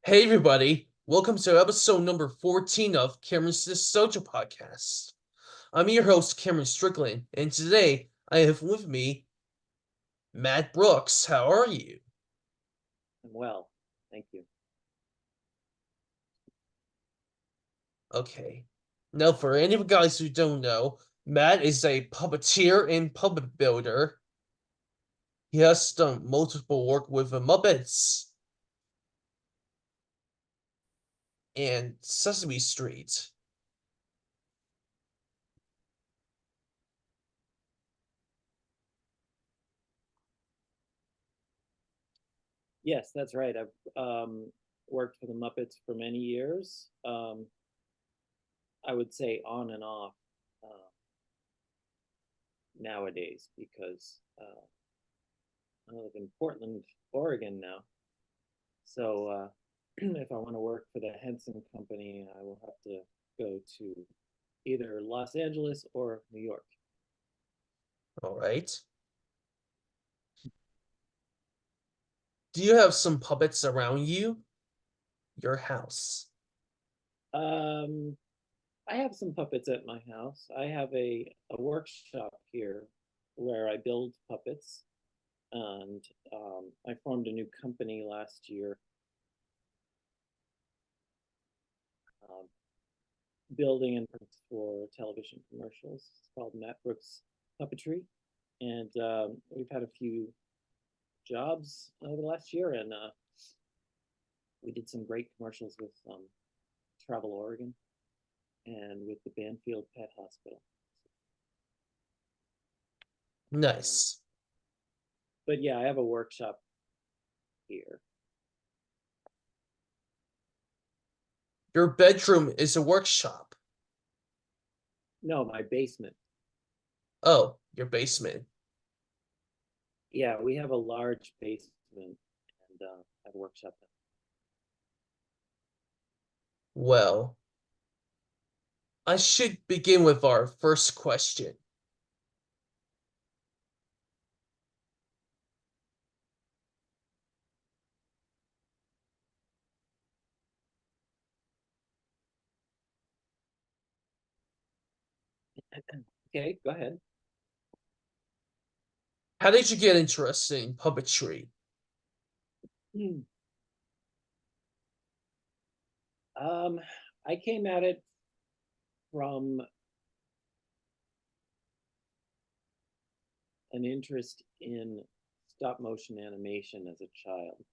Hey everybody, welcome to episode number 14 of Cameron's Social Podcast. I'm your host, Cameron Strickland, and today I have with me Matt Brooks. How are you? I'm well, thank you. Okay. Now, for any of you guys who don't know, Matt is a puppeteer and puppet builder. He has done multiple work with the Muppets and Sesame Street. Yes, that's right. I've worked for the Muppets for many years. I would say on and off nowadays because I live in Portland, Oregon now. So if I want to work for the Henson Company, I will have to go to either Los Angeles or New York. All right. Do you have some puppets around you? Your house? Um, I have some puppets at my house. I have a workshop here where I build puppets, and I formed a new company last year, um, building and for television commercials. It's called Matt Brooks Puppetry, and we've had a few jobs over the last year, and we did some great commercials with Travel Oregon and with the Banfield Pet Hospital. Um, Nice. but yeah, I have a workshop here. Your bedroom is a workshop. No, my basement. Oh, your basement. Yeah, we have a large basement and have a workshop. Well, I should begin with our first question. Okay, go ahead. How did you get interested in puppetry? Hmm. Um, I came at it from an interest in stop motion animation as a child.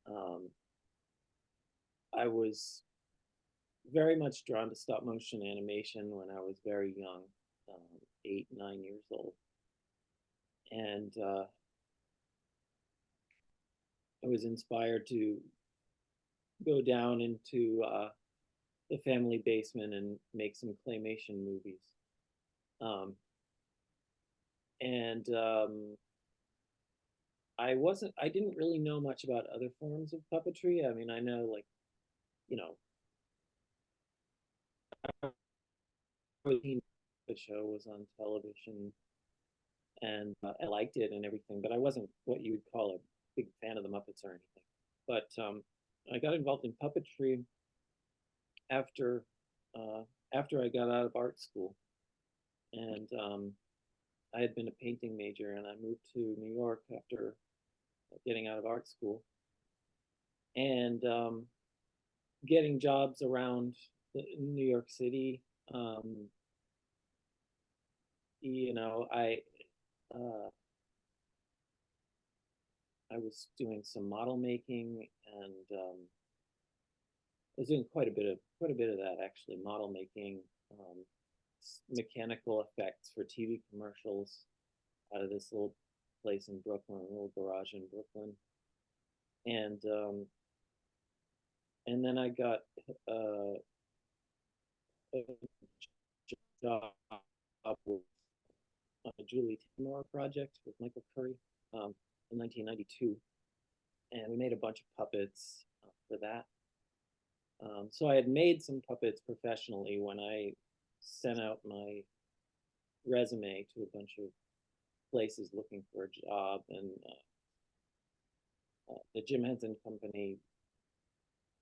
Um, I was very much drawn to stop motion animation when I was very young, 8, 9 years old. And I was inspired to go down into the family basement and make some claymation movies. Um, and I didn't really know much about other forms of puppetry. I mean, I know, like, you know, the show was on television, and I liked it and everything, but I wasn't what you would call a big fan of the Muppets or anything. But I got involved in puppetry after uh, after I got out of art school, and I had been a painting major, and I moved to New York after getting out of art school, and getting jobs around New York City. Um, you know, uh, I was doing some model making, and I was doing quite a bit of that, actually, model making, um, mechanical effects for TV commercials out of this little place in Brooklyn, a little garage in Brooklyn, and then I got uh, a job with a Julie Taymor project with Michael Curry, in 1992, and we made a bunch of puppets for that. So I had made some puppets professionally when I sent out my resume to a bunch of places looking for a job, and the Jim Henson Company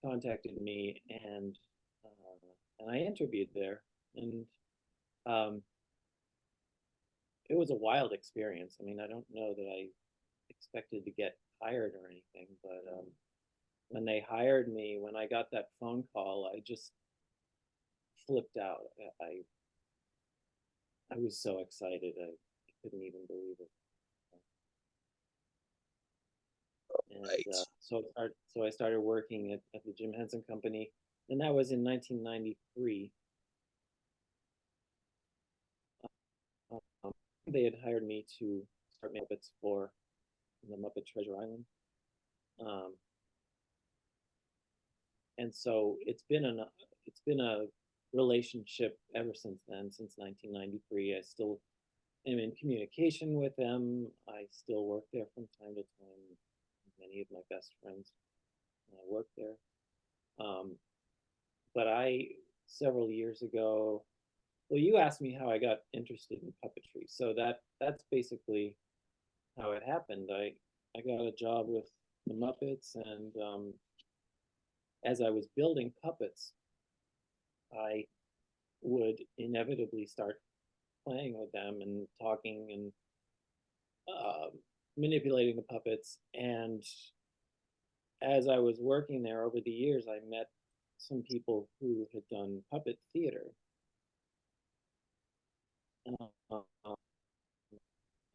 contacted me, and I interviewed there, and um, it was a wild experience. I mean, I don't know that I expected to get hired or anything, but when they hired me, when I got that phone call, I just flipped out. I was so excited. I couldn't even believe it. And Right. so I started working at the Jim Henson Company, and that was in 1993. Um, they had hired me to start Muppets for the Muppet Treasure Island, um, and so it's been a relationship ever since then, since 1993. I still am in communication with them. I still work there from time to time. Many of my best friends work there. Um, but several years ago, well, you asked me how I got interested in puppetry. So that's basically how it happened. I got a job with the Muppets, and as I was building puppets, I would inevitably start playing with them and talking and uh, manipulating the puppets. And as I was working there over the years, I met some people who had done puppet theater. Uh,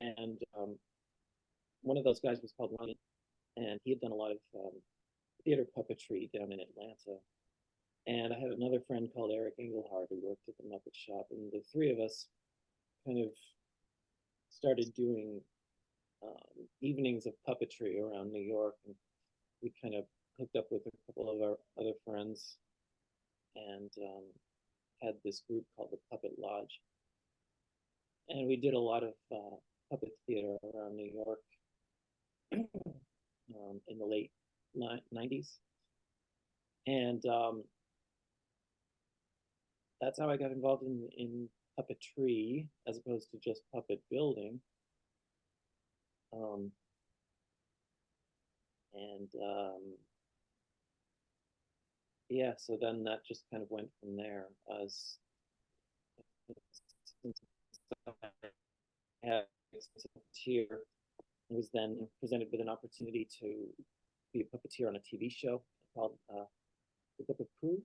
and one of those guys was called Ronnie, and he had done a lot of theater puppetry down in Atlanta. And I had another friend called Eric Engelhard who worked at the Muppet Shop, and the three of us kind of started doing evenings of puppetry around New York, and we kind of hooked up with a couple of our other friends and had this group called the Puppet Lodge, and we did a lot of puppet theater around New York in the late '90s, and that's how I got involved in puppetry as opposed to just puppet building. Um, and yeah, so then that just kind of went from there. As since I had a puppeteer, I was then presented with an opportunity to be a puppeteer on a TV show called The Book of Pooh,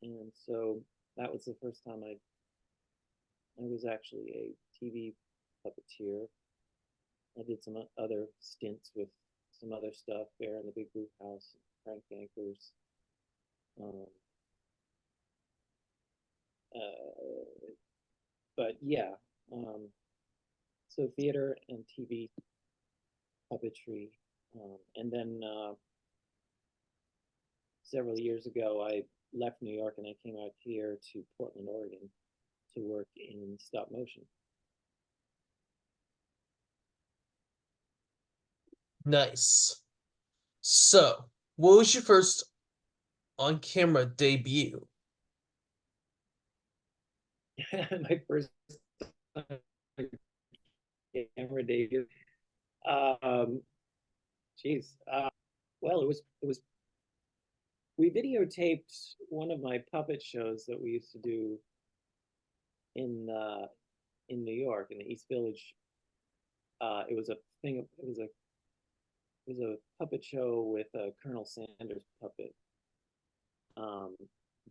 and so that was the first time I was actually a TV puppeteer. I did some other stints with some other stuff, Bear in the Big Blue House, Crank Yankers. Um, uh, but yeah, um, so theater and TV puppetry. And then several years ago, I left New York and I came out here to Portland, Oregon to work in stop motion. Nice. So, what was your first on camera debut? My first camera debut. Um, geez. Well, it was we videotaped one of my puppet shows that we used to do in in New York in the East Village. It was a thing. It was a puppet show with a Colonel Sanders puppet. Um,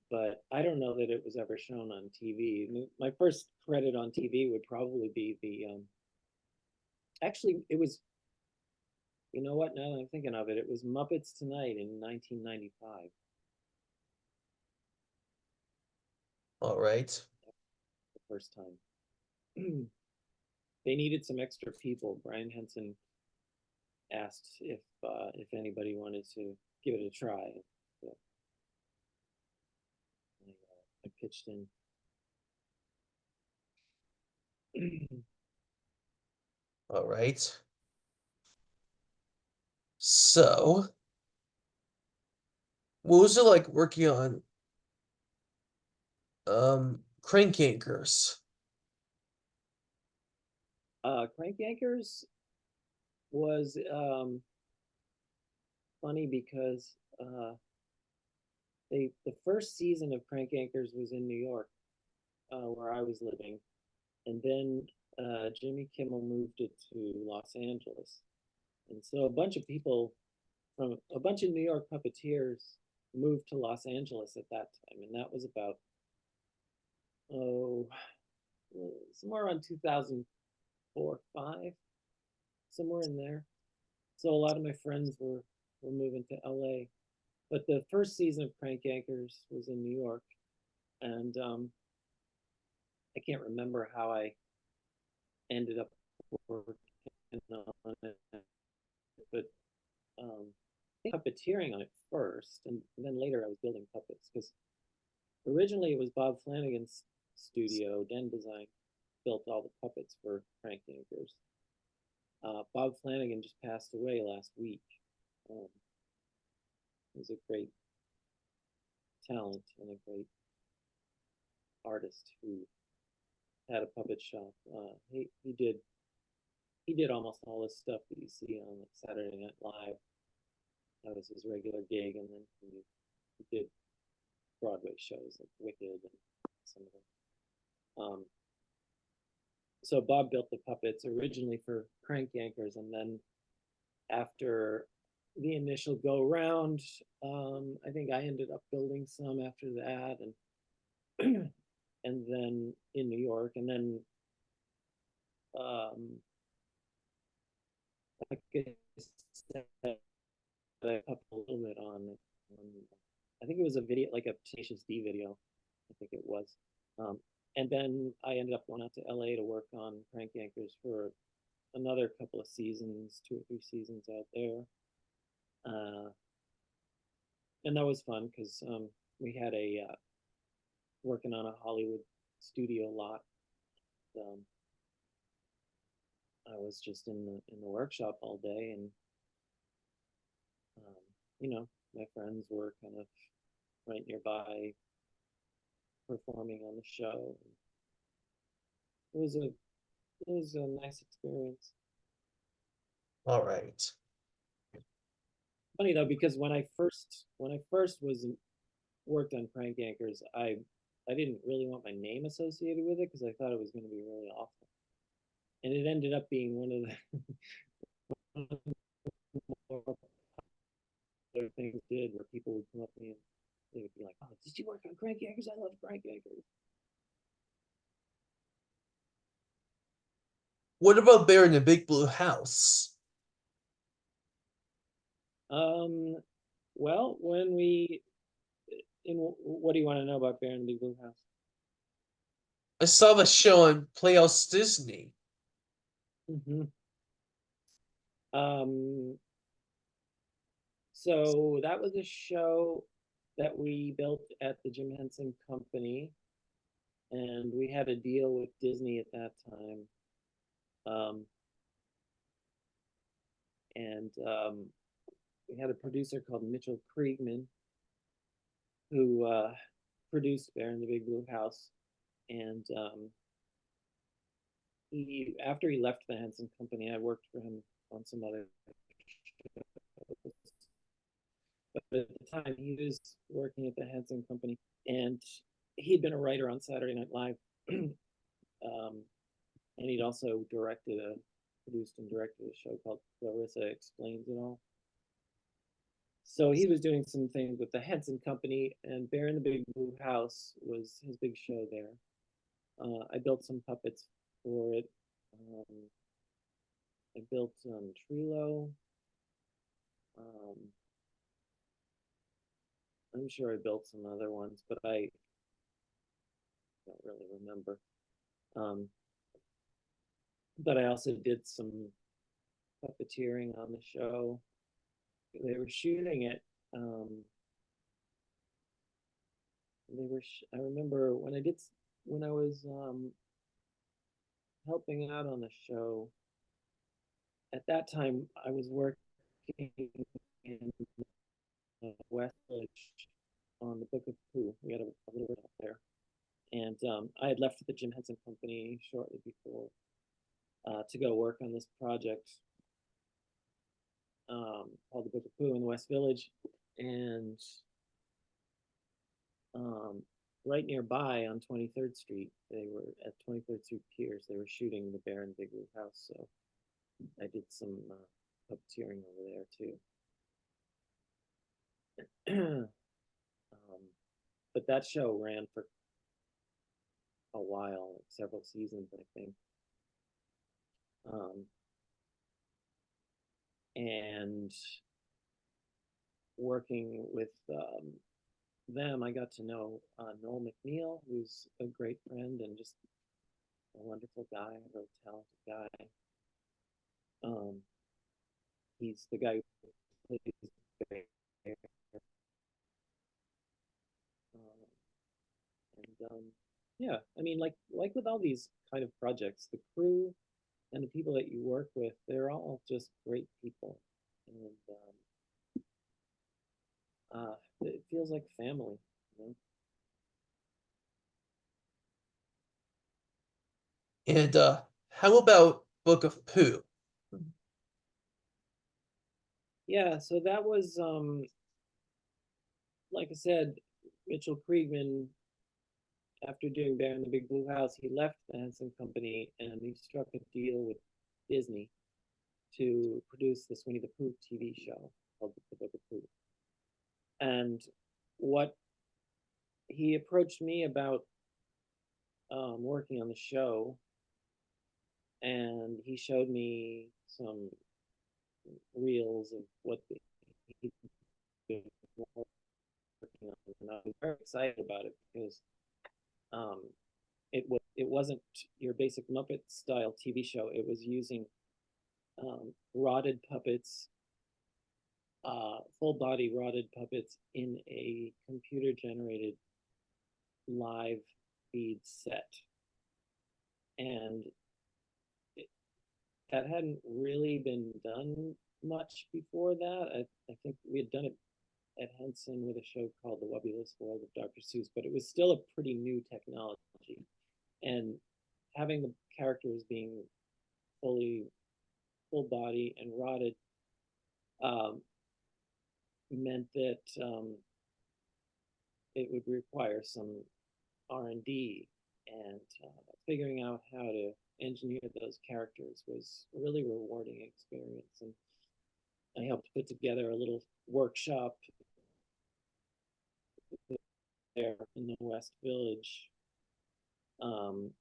but I don't know that it was ever shown on TV. My first credit on TV would probably be the. Actually, it was. You know what? Now that I'm thinking of it, it was Muppets Tonight in 1995. All right. The first time. They needed some extra people. Brian Henson asked if anybody wanted to give it a try. So I pitched in. All right. So, what was it like working on crank anchors? Crank Yankers was funny because the first season of Crank Anchors was in New York, where I was living, and then Jimmy Kimmel moved it to Los Angeles, and so a bunch of people from a bunch of New York puppeteers moved to Los Angeles at that time, and that was about oh somewhere around 2004, 5, somewhere in there. So a lot of my friends were moving to LA. But the first season of Crank Anchors was in New York, and I can't remember how I ended up working on it, but puppeteering on it first, and then later I was building puppets because originally it was Bob Flanagan's studio, Den Design, built all the puppets for Crank Anchors. Bob Flanagan just passed away last week. He was a great talent and a great artist who had a puppet shop. He did almost all the stuff that you see on like Saturday Night Live. That was his regular gig, and then he did Broadway shows like Wicked and some of them. So Bob built the puppets originally for Crank Yankers, and then after the initial go round, I think I ended up building some after that, and and then in New York, and then like I said, I up a little bit on I think it was a video, like a Tenacious D video, I think it was. And then I ended up going out to LA to work on Crank Yankers for another couple of seasons, 2 or 3 seasons out there. And that was fun because we had a working on a Hollywood studio lot. Um, I was just in the workshop all day, and you know, my friends were kind of right nearby performing on the show. It was a nice experience. All right. Funny though, because when I first was worked on Crank Anchors, I didn't really want my name associated with it because I thought it was going to be really awful, and it ended up being one of the more popular things did, where people would come up to me and they would be like, "Oh, did you work on Crank Anchors? I love Crank Anchors." What about Bear in the Big Blue House? Well, when we in what do you want to know about Bear in the Big Blue House? I saw the show on Playhouse Disney. Mm-hmm. So that was a show that we built at the Jim Henson Company, and we had a deal with Disney at that time. And we had a producer called Mitchell Kriegman who produced Bear in the Big Blue House, and he after he left the Henson Company, I worked for him on some other shows. But at the time, he was working at the Henson Company, and he'd been a writer on Saturday Night Live, and he'd also produced and directed a show called Clarissa Explains It All. So he was doing some things with the Henson Company, and Bear in the Big Blue House was his big show there. I built some puppets for it. I built Trilo. I'm sure I built some other ones, but I don't really remember. But I also did some puppeteering on the show. They were shooting it. I remember when I was helping out on the show. At that time, I was working in West Village on the Book of Pooh. We had a little bit up there, and I had left the Jim Henson Company shortly before to go work on this project called the Book of Pooh in the West Village, and right nearby on 23rd Street. They were at 23rd Street Piers. They were shooting the Bear in the Big Blue House, so I did some puppeteering over there too. But that show ran for a while, like several seasons, I think. Um, and working with them, I got to know Noel McNeil, who's a great friend and just a wonderful guy, a really talented guy. Um, he's the guy who plays Bear. And yeah, I mean, like with all these kind of projects, the crew and the people that you work with, they're all just great people, and it feels like family, you know? And how about Book of Pooh? Yeah, so that was like I said, Mitchell Kriegman, after doing Bear in the Big Blue House, he left the Henson Company and he struck a deal with Disney to produce the Winnie the Pooh TV show called The Book of Pooh. And what he approached me about working on the show, and he showed me some reels of what he'd been working on, and I was very excited about it because um, it wasn't your basic Muppet style TV show. It was using rotted puppets, full body rotted puppets in a computer generated live feed set, and that hadn't really been done much before that. I think we had done it at Henson with a show called The Wubbulous World of Dr. Seuss, but it was still a pretty new technology. And having the characters being fully full body and rotted um, meant that it would require some R&D, and figuring out how to engineer those characters was a really rewarding experience. And I helped put together a little workshop there in the West Village, um,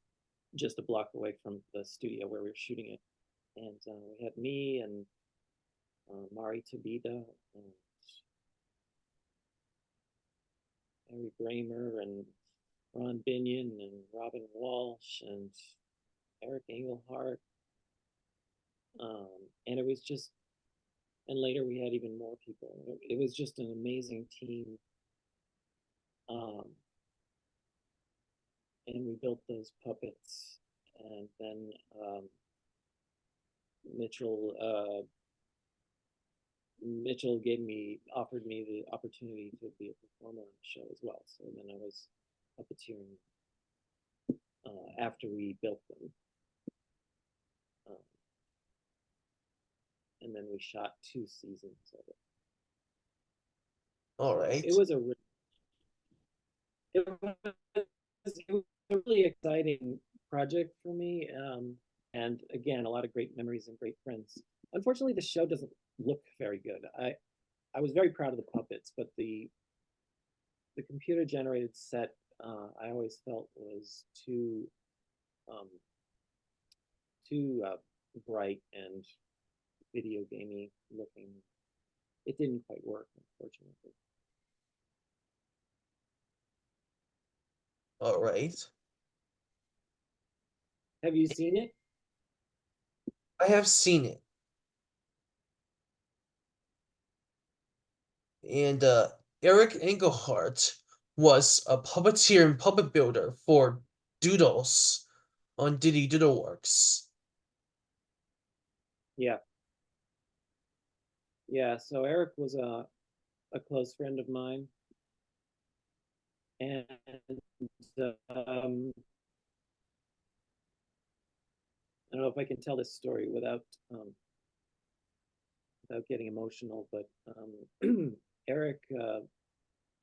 just a block away from the studio where we were shooting it. And we had me and Mari Tabita and Harry Bramer and Ron Binion and Robin Walsh and Eric Engelhart. And it was just, and later we had even more people. It was just an amazing team. Um, and we built those puppets. And then Mitchell Mitchell offered me the opportunity to be a performer on the show as well. So then I was puppeteering after we built them. Um, and then we shot 2 seasons of it. All right. It was a really exciting project for me. And again, a lot of great memories and great friends. Unfortunately, the show doesn't look very good. I was very proud of the puppets, but the computer generated set I always felt was too bright and video gamey looking. It didn't quite work, unfortunately. All right. Have you seen it? I have seen it. And Eric Engelhart was a puppeteer and puppet builder for Doodles on Diddy Doodleworks. Yeah. Yeah, so Eric was a close friend of mine. And I don't know if I can tell this story without getting emotional, but Eric,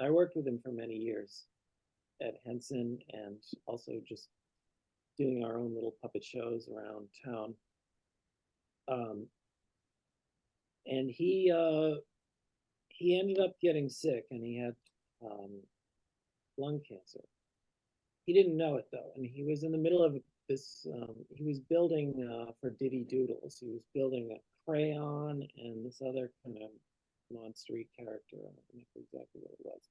I worked with him for many years, at Henson, and also just doing our own little puppet shows around town. Um, and he ended up getting sick, and he had um, lung cancer. He didn't know it though, and he was in the middle of this. He was building for Diddy Doodles. He was building a crayon and this other kind of monstery character. I don't remember exactly what it was,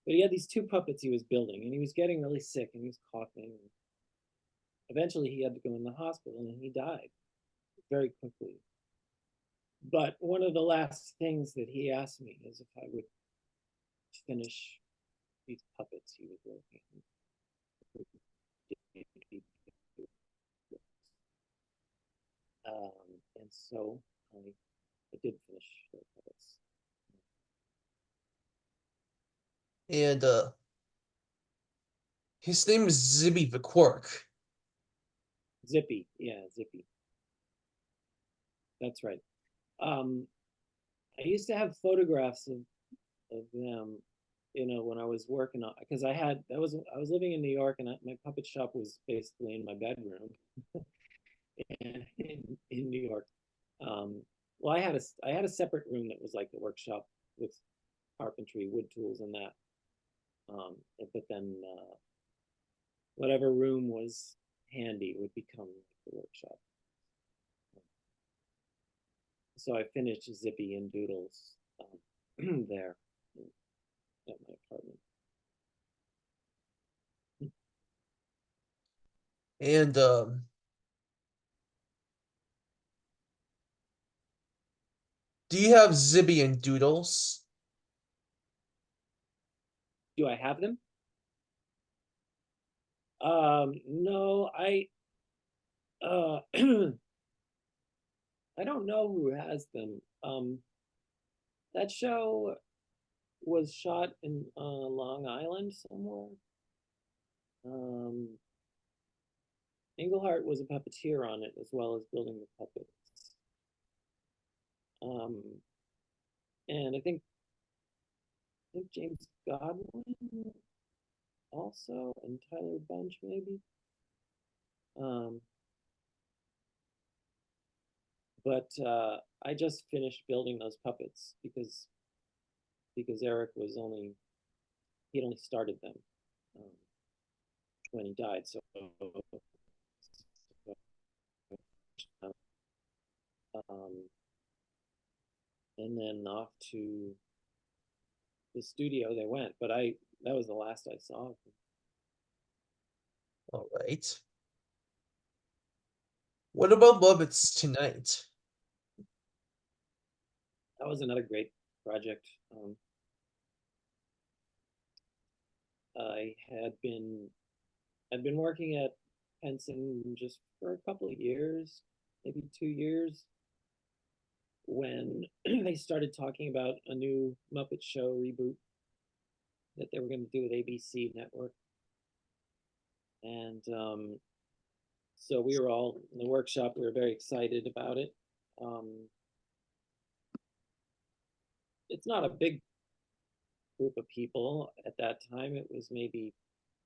but he had these two puppets he was building, and he was getting really sick, and he was coughing. Eventually, he had to go in the hospital, and he died very quickly. But one of the last things that he asked me is if I would finish these puppets he was working on. And so I did finish the puppets. And his name is Zibby the Quirk. Zippy, yeah, Zippy. That's right. I used to have photographs of them, when I was working on, because I was living in New York, and my puppet shop was basically in my bedroom in New York. Well, I had a separate room that was like the workshop with carpentry, wood tools, and that. But then whatever room was handy would become the workshop. So I finished Zippy and Doodles there at my apartment. And do you have Zibby and Doodles? Do I have them? No, I don't know who has them. That show was shot in Long Island somewhere. Englehart was a puppeteer on it as well as building the puppets. Um, and I think James Godwin also, and Tyler Bunch maybe. Um, but I just finished building those puppets because Eric he'd only started them um, when he died. So and then off to the studio they went. But that was the last I saw of them. All right. What about Muppets Tonight? That was another great project. I had been I'd been working at Henson just for a couple of years, maybe 2 years, when they started talking about a new Muppet Show reboot that they were going to do with ABC Network. And so we were all in the workshop. We were very excited about it. It's not a big group of people at that time. It was maybe,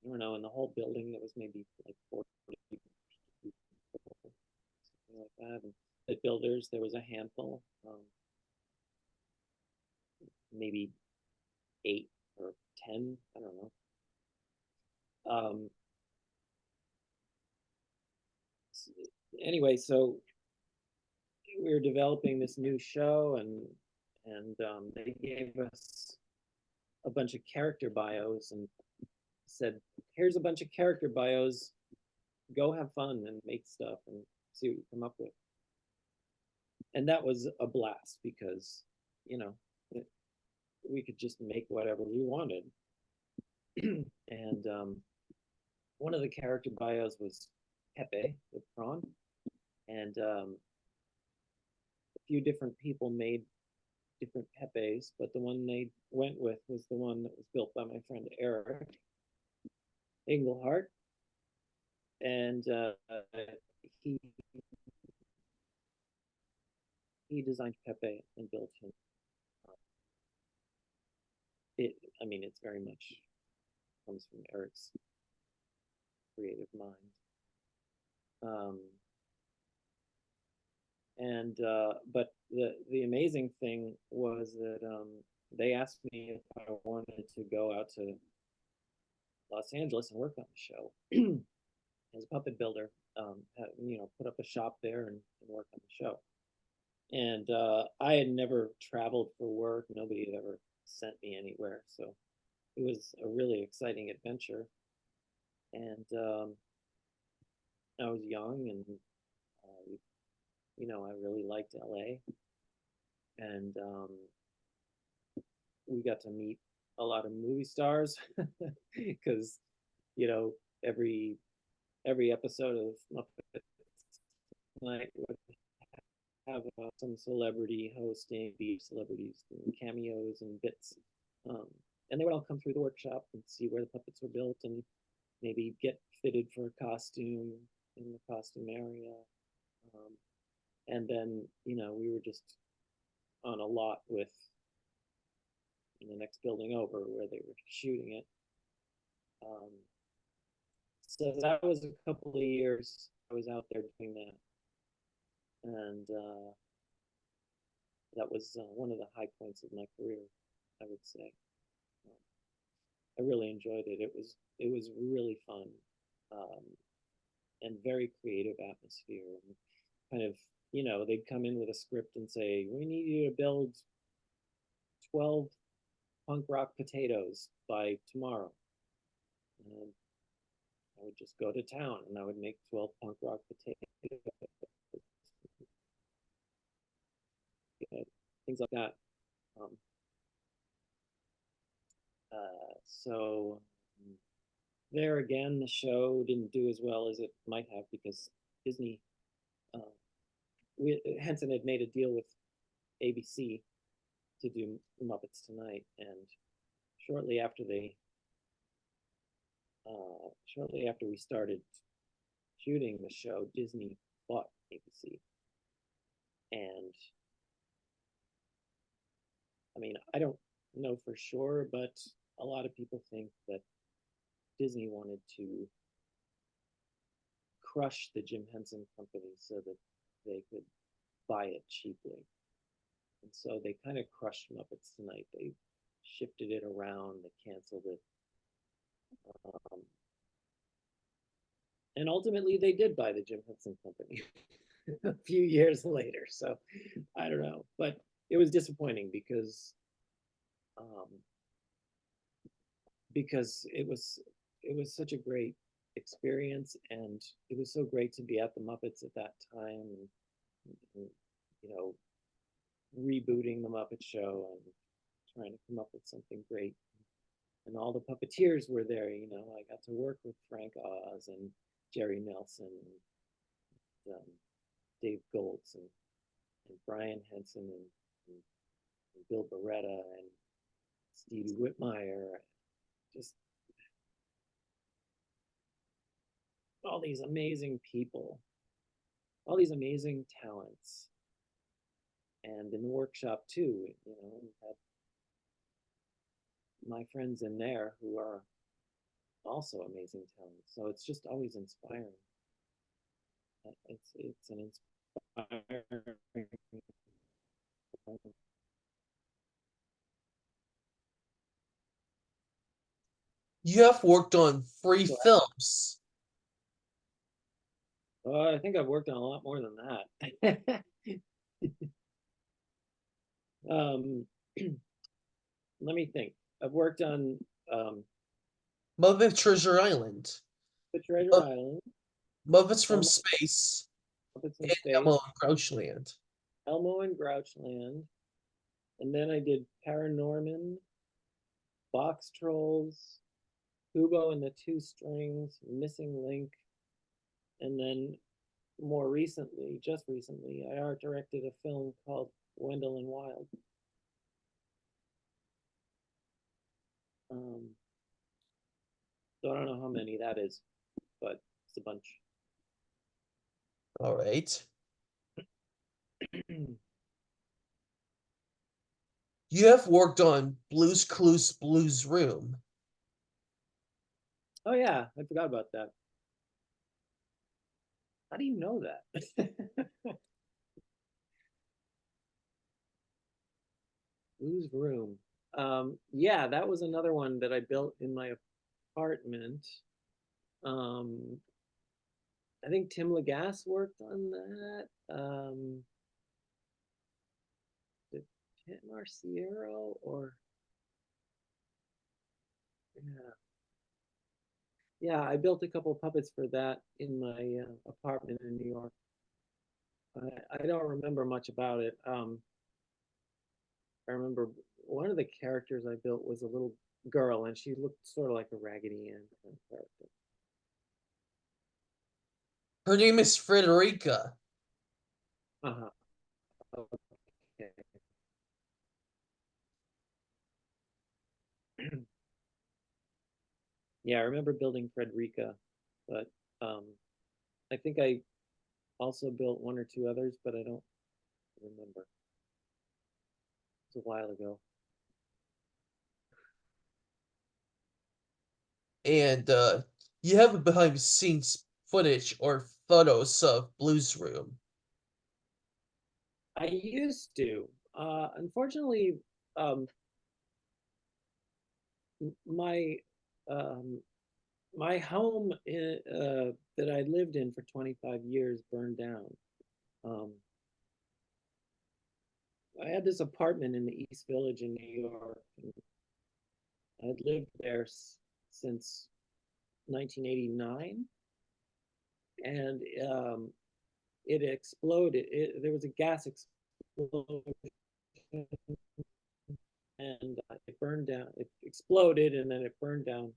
I don't know, in the whole building, it was maybe like 40 people, something like that. And the builders, there was a handful, maybe 8 or 10, I don't know. Anyway, so we were developing this new show, and they gave us a bunch of character bios and said, "Here's a bunch of character bios. Go have fun and make stuff and see what you come up with." And that was a blast because, you know, we could just make whatever we wanted. And one of the character bios was Pepe the prawn, and a few different people made different Pepes, but the one they went with was the one that was built by my friend Eric Englehart, and he he designed Pepe and built him. I mean, it's very much comes from Eric's creative mind. But the amazing thing was that they asked me if I wanted to go out to Los Angeles and work on the show as a puppet builder. Put up a shop there and work on the show. And I had never traveled for work. Nobody had ever sent me anywhere, so it was a really exciting adventure. And I was young, and I really liked LA, and we got to meet a lot of movie stars because every episode of Muppet Night would have some celebrity hosting, be celebrities doing cameos and bits, and they would all come through the workshop and see where the puppets were built and maybe get fitted for a costume in the costume area. And then, we were just on a lot with in the next building over where they were shooting it. So that was a couple of years I was out there doing that. And that was one of the high points of my career, I would say. I really enjoyed it. It was really fun, and very creative atmosphere. And kind of, they'd come in with a script and say, "We need you to build 12 punk rock potatoes by tomorrow." And I would just go to town and I would make 12 punk rock potatoes. Things like that. So there again, the show didn't do as well as it might have because Disney, Henson had made a deal with ABC to do Muppets Tonight, and shortly after we started shooting the show, Disney bought ABC, and I mean, I don't know for sure, but a lot of people think that Disney wanted to crush the Jim Henson Company so that they could buy it cheaply. And so they kind of crushed Muppets Tonight. They shifted it around, they canceled it. And ultimately, they did buy the Jim Henson Company a few years later. So I don't know. But it was disappointing because it was such a great experience, and it was so great to be at the Muppets at that time, and rebooting the Muppet Show and trying to come up with something great. And all the puppeteers were there. I got to work with Frank Oz and Jerry Nelson and Dave Goltz and Brian Henson and Bill Beretta and Stevie Whitmire. Just all these amazing people, all these amazing talents. And in the workshop too, we had my friends in there who are also amazing talents. So it's just always inspiring. It's an inspiring. You have worked on 3 films. I think I've worked on a lot more than that. Let me think. I've worked on Muppet Treasure Island, The Treasure Island, Muppets from Elmo, Space, Muppets in and Space, Elmo and Crouchland. Elmo and Grouchland, and then I did Paranorman, Box Trolls, Kubo and the Two Strings, Missing Link, and then just recently, I art directed a film called Wendell and Wild. So I don't know how many that is, but it's a bunch. All right. You have worked on Blue's Clues Blues Room. Oh yeah, I forgot about that. How do you know that? Blues Room. Yeah, that was another one that I built in my apartment. Um, I think Tim Lagasse worked on that. Did Tim Marciero or yeah, yeah, I built a couple of puppets for that in my apartment in New York. I don't remember much about it. I remember one of the characters I built was a little girl, and she looked sort of like a Raggedy Ann kind of character. Her name is Frederica. Uh-huh. Okay. Yeah, I remember building Frederica, but um, I think I also built one or two others, but I don't remember. It was a while ago. And you have behind the scenes footage or photos of Blues Room. I used to. Unfortunately, um, my um, my home that I lived in for 25 years burned down. Um, I had this apartment in the East Village in New York. And I'd lived there since 1989, and it exploded. There was a gas explosion, and it burned down. It exploded, and then it burned down.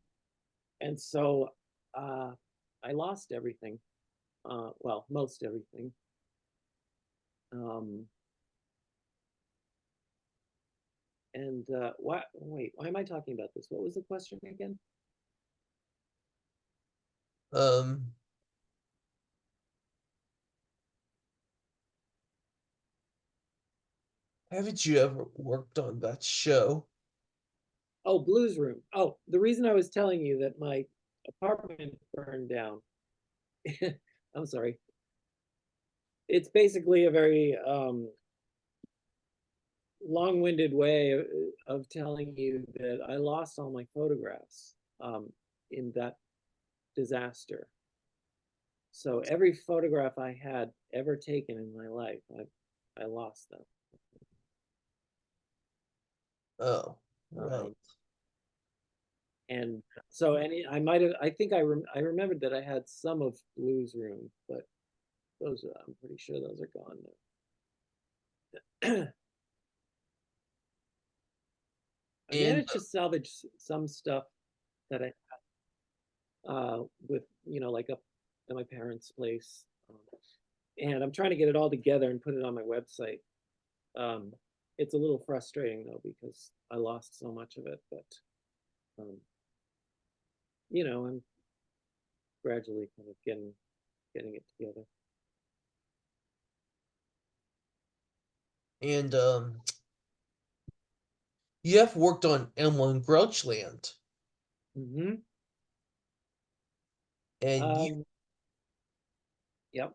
And so uh, I lost everything. Well, most everything. Um, and why? Wait, why am I talking about this? What was the question again? Um, haven't you ever worked on that show? Oh, Blues Room. Oh, the reason I was telling you that my apartment burned down. I'm sorry. It's basically a very long-winded way of telling you that I lost all my photographs in that disaster. So every photograph I had ever taken in my life, I lost them. Oh, right. Um, and so I might have I remembered that I had some of Blues Room, but those I'm pretty sure those are gone now. I And managed to salvage some stuff that I with like up at my parents' place, and I'm trying to get it all together and put it on my website. Um, it's a little frustrating though because I lost so much of it, but um, I'm gradually kind of getting it together. and you have worked on Elmo and Grouchland, Mm-hmm. and Um, yep.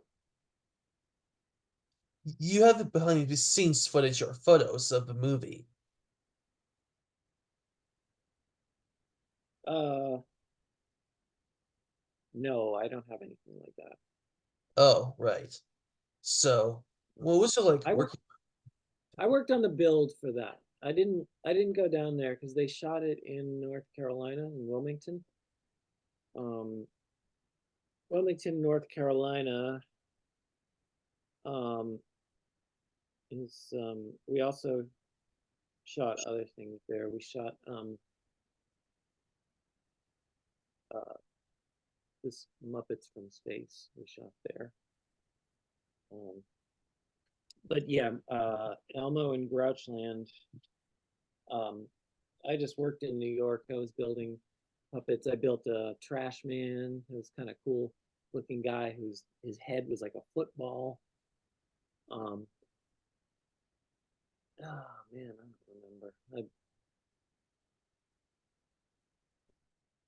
you have the behind the scenes footage or photos of the movie. Uh, no, I don't have anything like that. Oh, right. So, what was it like I worked working? I worked on the build for that. I didn't go down there because they shot it in North Carolina in Wilmington. Um, Wilmington, North Carolina, um, is we also shot other things there. We shot uh, this Muppets from Space. We shot there. Um, but yeah, Elmo and Grouchland. Um, I just worked in New York. I was building puppets. I built a trash man. It was kind of cool looking guy whose his head was like a football. Um, oh man, I don't remember. I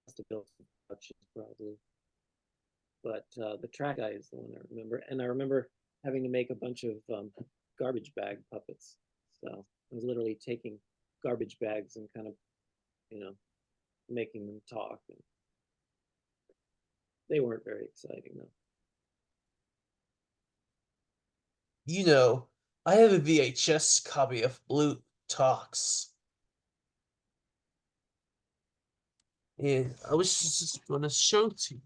must have built some couches probably. But the track guy is the one I remember, and I remember having to make a bunch of garbage bag puppets. So I was literally taking garbage bags and kind of, you know, making them talk. And they weren't very exciting though. You know, I have a VHS copy of Blue Talks. And I was just gonna show it to you.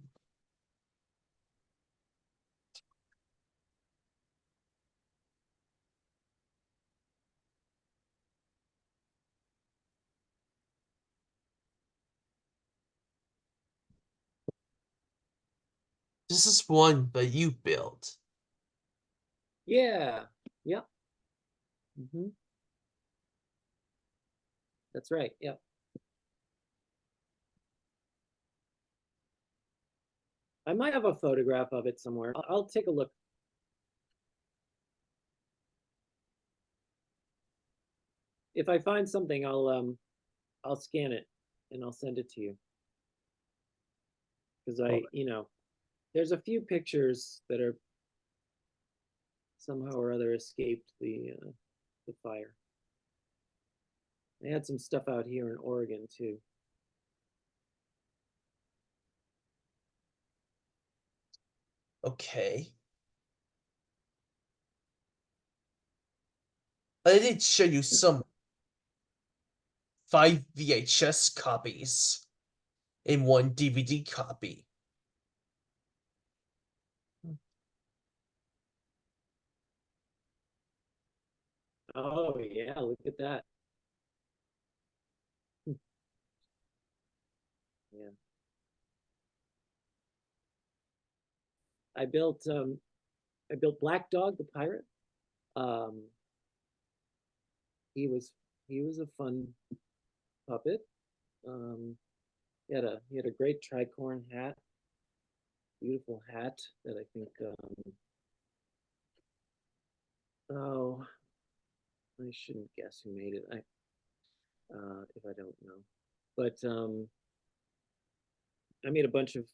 This is one that you built. Yeah. Yep. Mm-hmm. That's right. Yep. I might have a photograph of it somewhere. I'll take a look. If I find something, I'll scan it and I'll send it to you. Because there's a few pictures that are somehow or other escaped the fire. I had some stuff out here in Oregon too. Okay. I did show you some 5 VHS copies and 1 DVD copy. Oh yeah, look at that. Yeah. I built Black Dog the pirate. Um, he was a fun puppet. Um, he had a great tricorn hat, beautiful hat that I think oh, I shouldn't guess who made it. If I don't know. But I made a bunch of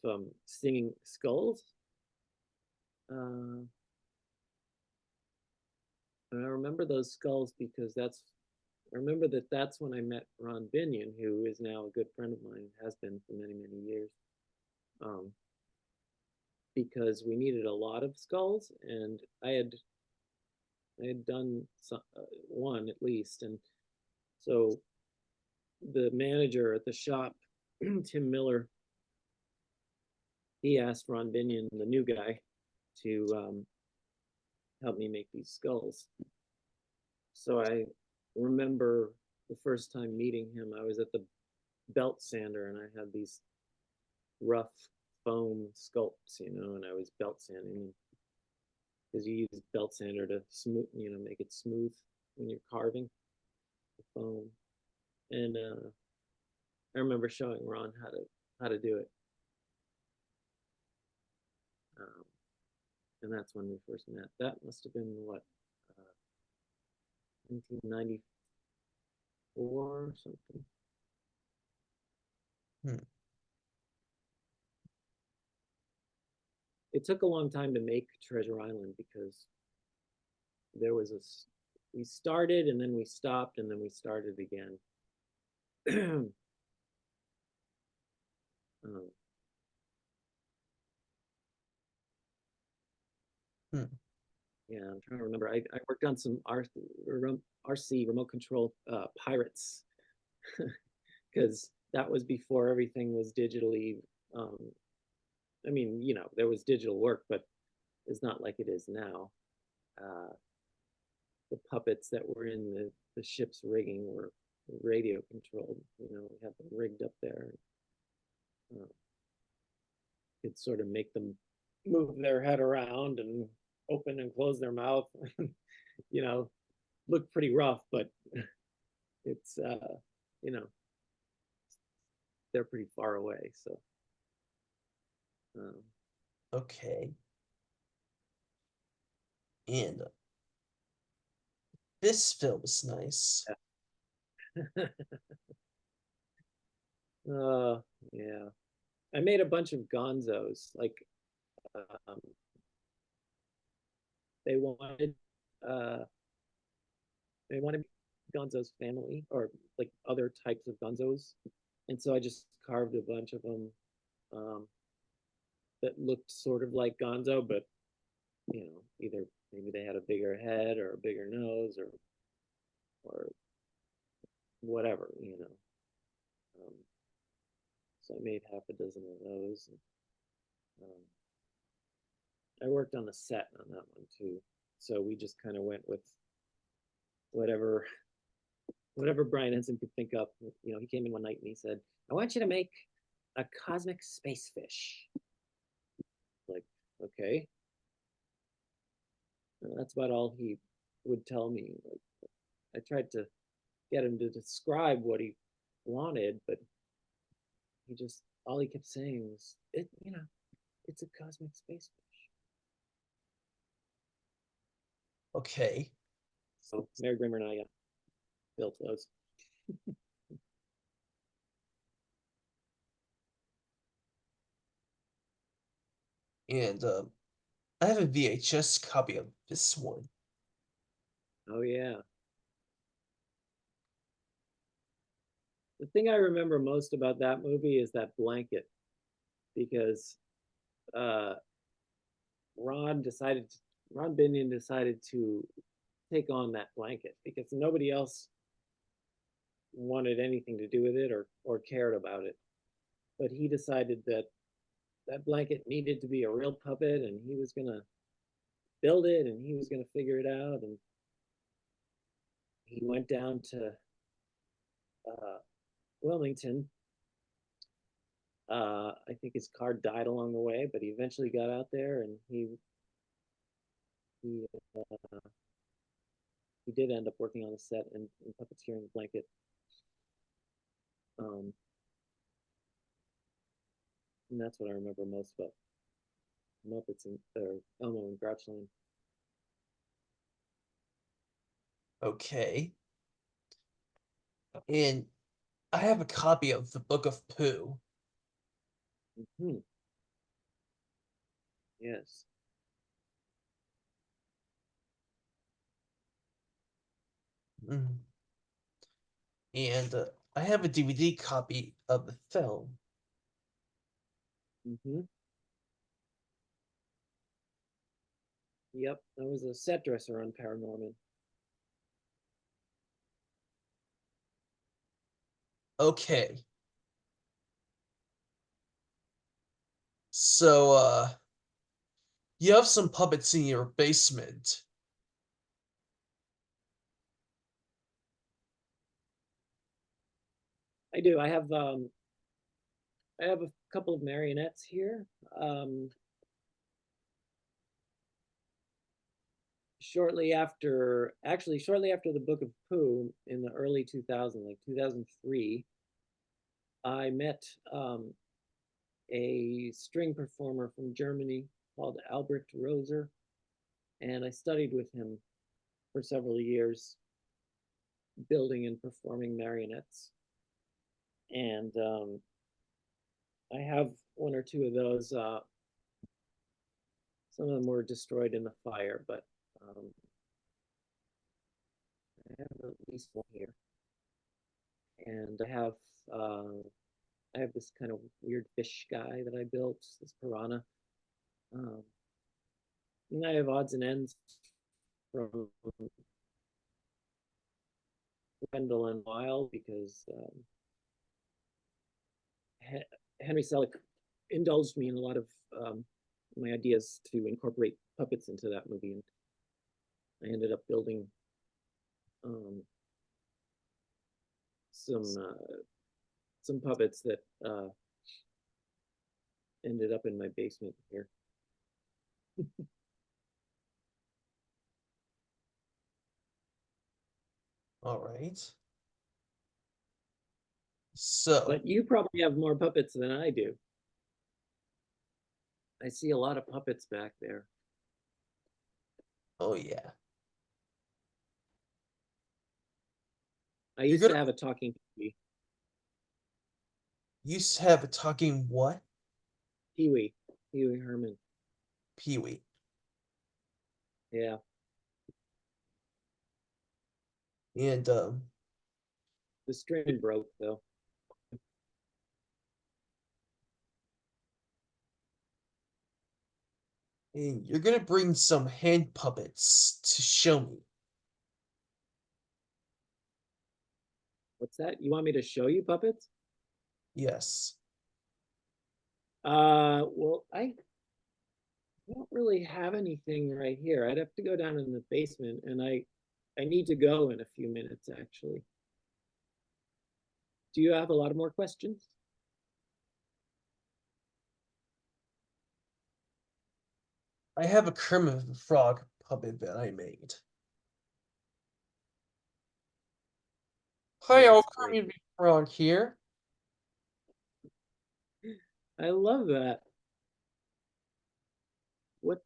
singing skulls. And I remember those skulls because I remember that's when I met Ron Binion, who is now a good friend of mine, has been for many, many years. Because we needed a lot of skulls, and I had done one at least, and so the manager at the shop, Tim Miller, he asked Ron Binion, the new guy, to help me make these skulls. So I remember the first time meeting him, I was at the belt sander and I had these rough foam sculpts, and I was belt sanding because you use belt sander to smooth, make it smooth when you're carving the foam. And I remember showing Ron how to do it. Um, and that's when we first met. That must have been what, 1994 or something. Hmm. It took a long time to make Treasure Island because we started and then we stopped and then we started again. um, Hmm. yeah, I'm trying to remember. I worked on some RC remote control pirates because that was before everything was digitally. Um, I mean, there was digital work, but it's not like it is now. Uh, the puppets that were in the ship's rigging were radio controlled. We had them rigged up there. Could sort of make them move their head around and open and close their mouth. you know, Look pretty rough, but it's you know, they're pretty far away. So um, Okay. And this film is nice. yeah. I made a bunch of gonzos. Like um, they wanted uh, they wanted gonzo's family or like other types of gonzos, and so I just carved a bunch of them um, that looked sort of like gonzo, but either maybe they had a bigger head or a bigger nose or whatever. Um, so I made half a dozen of those. Um, I worked on the set on that one too, so we just kind of went with whatever Brian Henson could think up. He came in one night and he said, "I want you to make a cosmic space fish." Like, okay, and that's about all he would tell me. Like, I tried to get him to describe what he wanted, but he just all he kept saying was, it's a cosmic space fish. Okay. So Mary Grimmer and I built those. And I have a VHS copy of this one. Oh yeah. The thing I remember most about that movie is that blanket, because uh, Ron Binion decided to take on that blanket because nobody else wanted anything to do with it or cared about it. But he decided that that blanket needed to be a real puppet, and he was gonna build it, and he was gonna figure it out. And he went down to uh, Wilmington. I think his car died along the way, but he eventually got out there, and he uh, he did end up working on the set and puppeteering the blanket. Um, and that's what I remember most about Muppets and or Elmo and Grouchland. Okay. And I have a copy of the Book of Pooh. Mm-hmm. Yes. Mm. And I have a DVD copy of the film. Mm-hmm. Yep. I was a set dresser on Paranorman. Okay. So you have some puppets in your basement. I do. I have a couple of marionettes here. Shortly after the Book of Pooh in the early 2000s, like 2003, I met a string performer from Germany called Albrecht Roser, and I studied with him for several years, building and performing marionettes. And I have one or two of those. Some of them were destroyed in the fire, but I have at least one here. And I have this kind of weird fish guy that I built, this piranha. Um, and I have odds and ends from Wendell and Wild because Henry Selick indulged me in a lot of my ideas to incorporate puppets into that movie, and I ended up building um, some some puppets that ended up in my basement here. All right. So, But you probably have more puppets than I do. I see a lot of puppets back there. oh yeah. I You're used gonna to have a talking baby. used to have a talking what? Pee-wee. Pee-wee Herman. Pee-wee. Yeah. And The string broke though. you're gonna bring some hand puppets to show me. What's that? You want me to show you puppets? Yes. Well, I don't really have anything right here. I'd have to go down in the basement, and I need to go in a few minutes, actually. Do you have a lot of more questions? I have a Kermit the Frog puppet that I made. Oh, Hi, all, that's great. Kermit the Frog here. I love that. What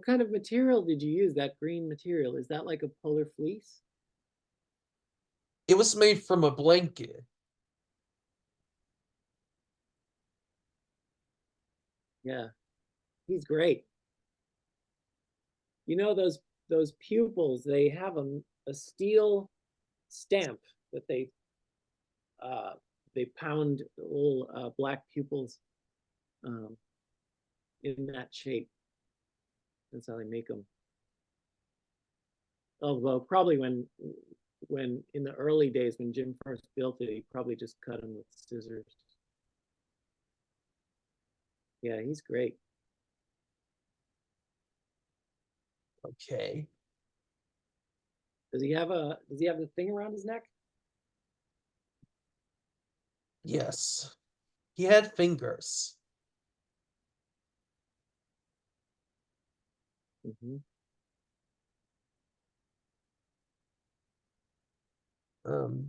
kind of material did you use? That green material? Is that like a polar fleece? It was made from a blanket. Yeah, he's great. You know those pupils, they have a steel stamp that uh they pound little black pupils um in that shape. That's how they make them. Although probably when in the early days when Jim first built it, he probably just cut them with scissors. Yeah, he's great. Okay. Does he have the thing around his neck? Yes. He had fingers. Mm-hmm. Um,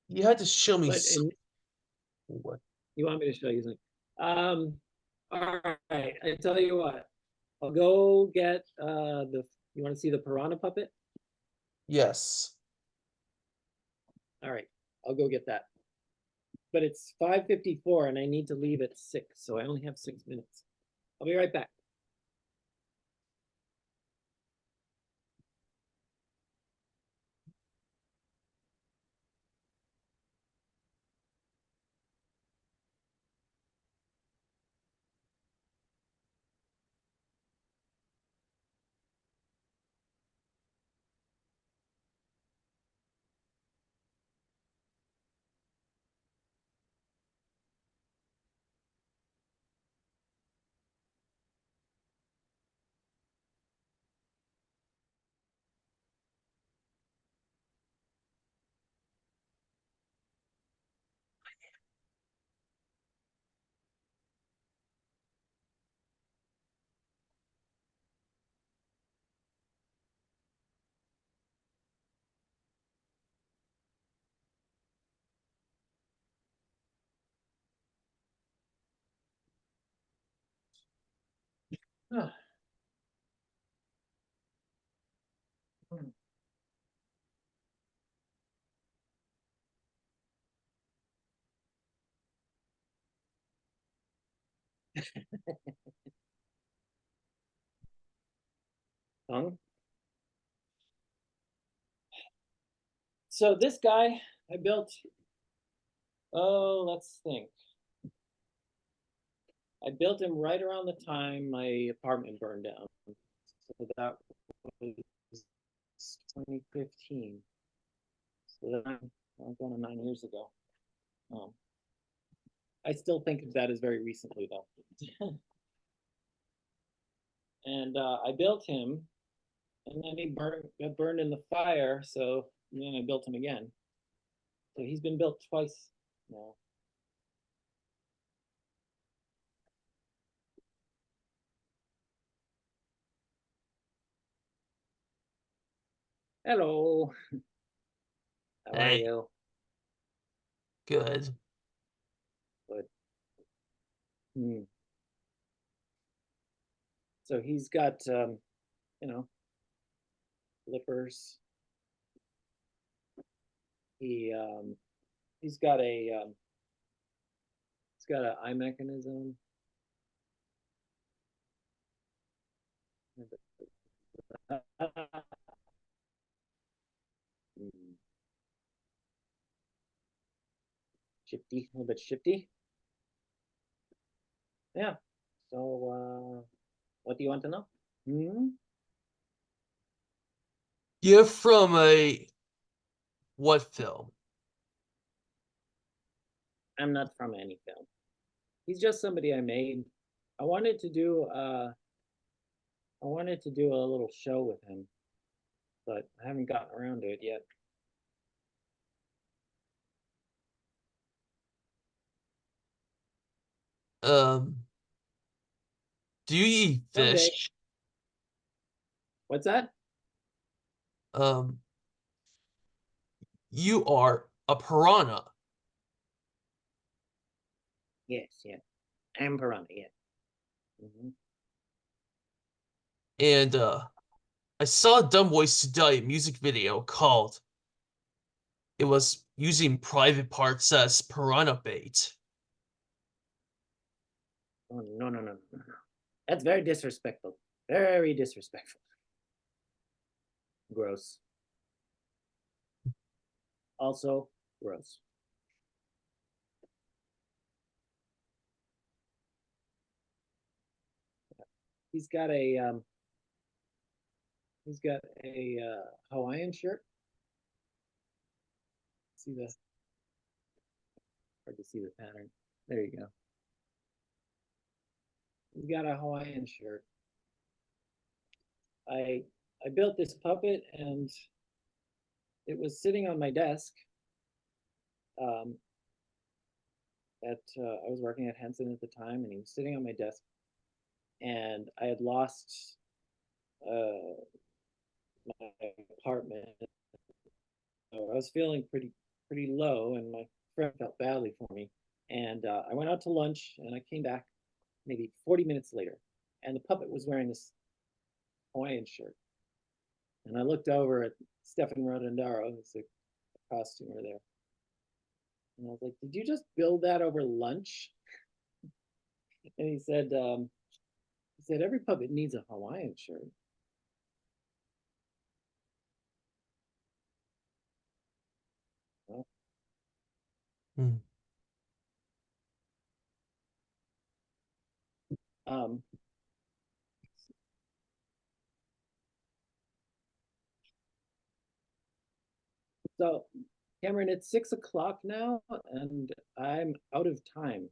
you had to show me But some. and What? you want me to show you something? Um, all right. I tell you what. I'll go get the. You want to see the piranha puppet? Yes. All right. I'll go get that. But it's 5:54 and I need to leave at 6, so I only have 6 minutes. I'll be right back. Tongue. So this guy I built. Oh, let's think. I built him right around the time my apartment burned down. So that was 2015. So then I'm going on 9 years ago. Um, I still think of that as very recently though. And I built him, and then he got burned in the fire. So then I built him again. So he's been built twice now. Hello, how are Hey, you? good. Good. Hmm. So he's got, you know, flippers. He he's got a he's got an eye mechanism. Shifty, a little bit shifty. Yeah. So, what do you want to know? Hmm? You're from a what film? I'm not from any film. He's just somebody I made. I wanted to do I wanted to do a little show with him, but I haven't gotten around to it yet. Um, do you eat Someday. fish? What's that? Um, you are a piranha, Yes, yeah. I'm Piranha, yeah. Hmm. and I saw a Dumb Ways to Die music video called it was using private parts as piranha bait. Oh, no, no, no, no, no. That's very disrespectful. Very disrespectful. Gross. Also, gross. He's got a Hawaiian shirt. See the hard to see the pattern. There you go. He's got a Hawaiian shirt. I I built this puppet and it was sitting on my desk. Um, I was working at Henson at the time, and he was sitting on my desk, and I had lost my apartment. So I was feeling pretty low, and my friend felt badly for me. And I went out to lunch, and I came back maybe 40 minutes later, and the puppet was wearing this Hawaiian shirt. And I looked over at Stefan Rodendaro, who's the costumer there, and I was like, "Did you just build that over lunch?" And he said every puppet needs a Hawaiian shirt. Well, Hmm. um, so Cameron, it's 6 o'clock now, and I'm out of time.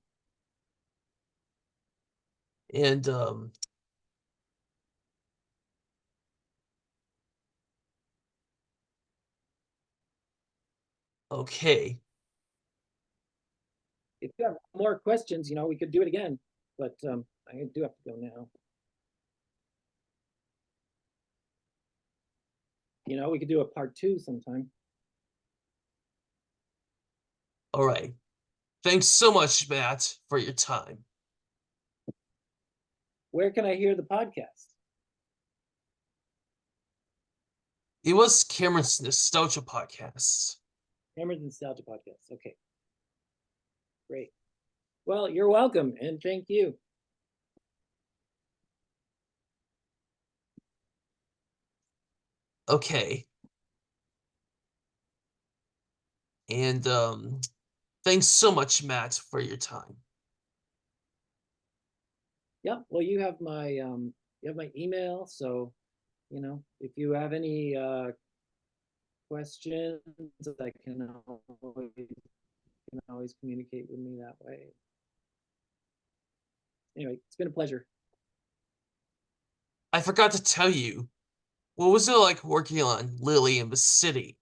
And okay. If you have more questions, we could do it again, but I do have to go now. We could do a part two sometime. All right. Thanks so much, Matt, for your time. Where can I hear the podcast? It was Cameron's Nostalgia Podcast. Cameron's Nostalgia Podcast. Okay, great. Well, you're welcome, and thank you. Okay. And thanks so much, Matt, for your time. Yeah. Well, you have my email, so if you have any questions, I can always communicate with me that way. Anyway, it's been a pleasure. I forgot to tell you, what was it like working on Lily in the City?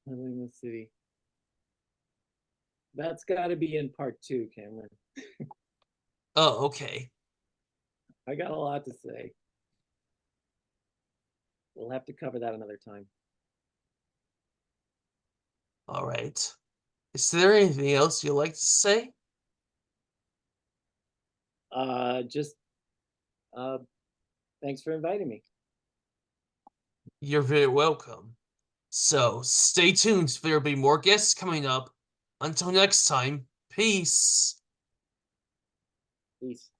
Living in the city. That's got to be in part two, Cameron. Oh, okay. I got a lot to say. We'll have to cover that another time. All right. Is there anything else you'd like to say? Just uh, Thanks for inviting me. You're very welcome. So stay tuned, there'll be more guests coming up. Until next time, peace. Peace.